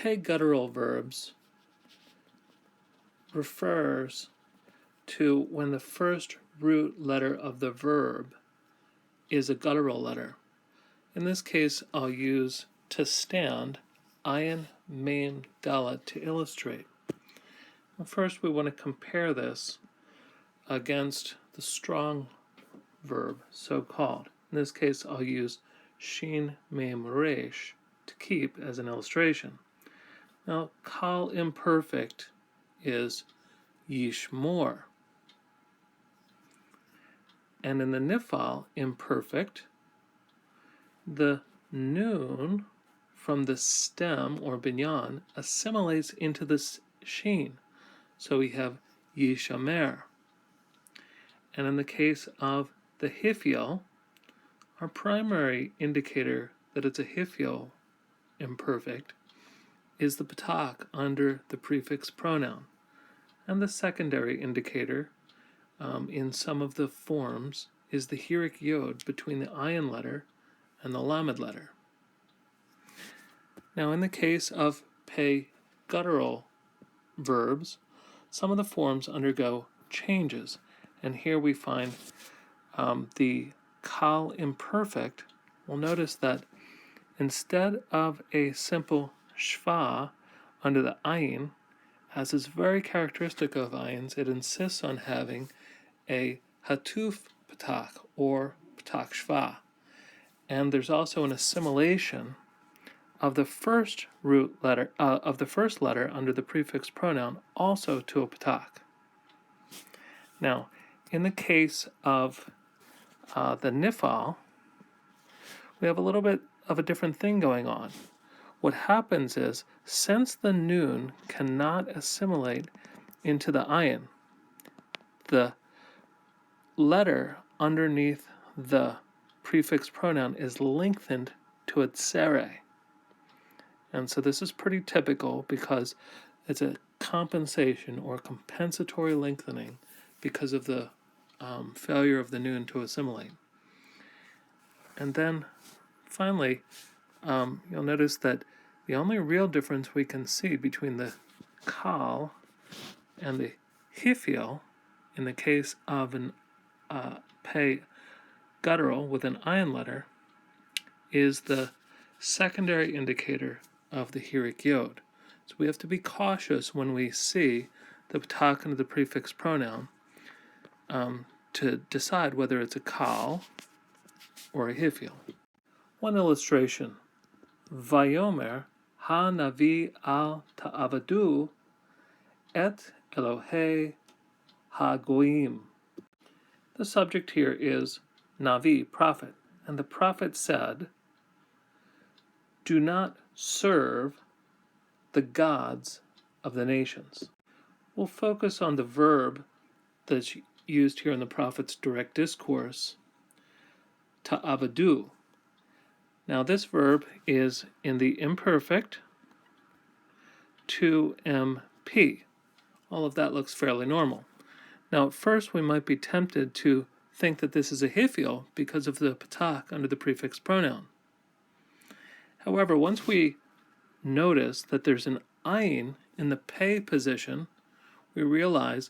Peh-guttural verbs refers to when the first root letter of the verb is a guttural letter. In this case, I'll use to stand, ayin, mem, dalet, to illustrate. Well, first, we want to compare this against the strong verb, so-called. In this case, I'll use shin, mem, resh to keep as an illustration. Now, kal imperfect is yishmor. And in the nifal imperfect, the noon from the stem or binyan assimilates into the sheen. So we have yishamer. And in the case of the hifiel, our primary indicator that it's a hifiel imperfect is the patak under the prefix pronoun. And the secondary indicator in some of the forms is the hirik yod between the ayin letter and the lamed letter. Now, in the case of peh-guttural verbs, some of the forms undergo changes, and here we find the kal imperfect. We'll notice that instead of a simple shva under the ayin, as is very characteristic of ayins, it insists on having a hatuf patak or patak shva. And there's also an assimilation of the first root letter of the first letter under the prefix pronoun also to a patak. Now, in the case of the nifal, we have a little bit of a different thing going on. What happens is, since the noon cannot assimilate into the ayin, the letter underneath the prefix pronoun is lengthened to a tsere. And so this is pretty typical because it's a compensation or compensatory lengthening because of the failure of the noon to assimilate. And then finally, you'll notice that the only real difference we can see between the kal and the hifiel in the case of an peh-guttural with an ayin letter is the secondary indicator of the hirik yod. So we have to be cautious when we see the patak under the prefix pronoun to decide whether it's a kal or a hifiel. One illustration. Vayomer ha-navi al ta'avadu et Elohei ha-goyim. The subject here is Navi, prophet, and the prophet said, "Do not serve the gods of the nations." We'll focus on the verb that's used here in the prophet's direct discourse, ta'avadu. Now this verb is in the imperfect to MP. All of that looks fairly normal. Now, at first, we might be tempted to think that this is a hifiel because of the patak under the prefix pronoun. However, once we notice that there's an ayin in the peh position, we realize,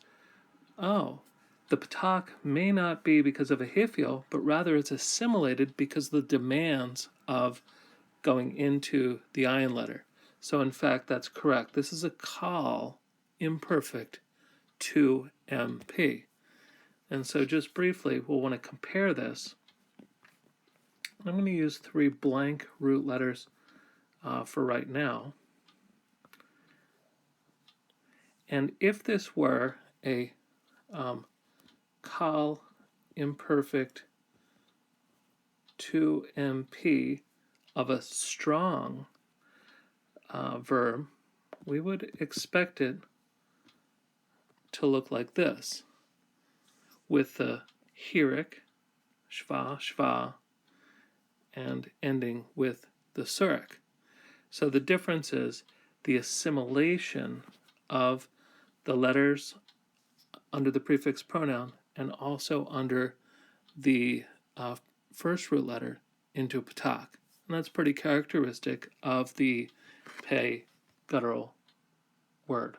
oh, the patak may not be because of a hifiel, but rather it's assimilated because of the demands of going into the ayin letter. So, in fact, that's correct. This is a kal imperfect to MP. And so just briefly, we'll want to compare this. I'm going to use 3 blank root letters for right now. And if this were a kal imperfect to MP of a strong verb, we would expect it to look like this, with the hirik, shva, shva, and ending with the surik. So the difference is the assimilation of the letters under the prefix pronoun and also under the first root letter into a patak. And that's pretty characteristic of the peh guttural word.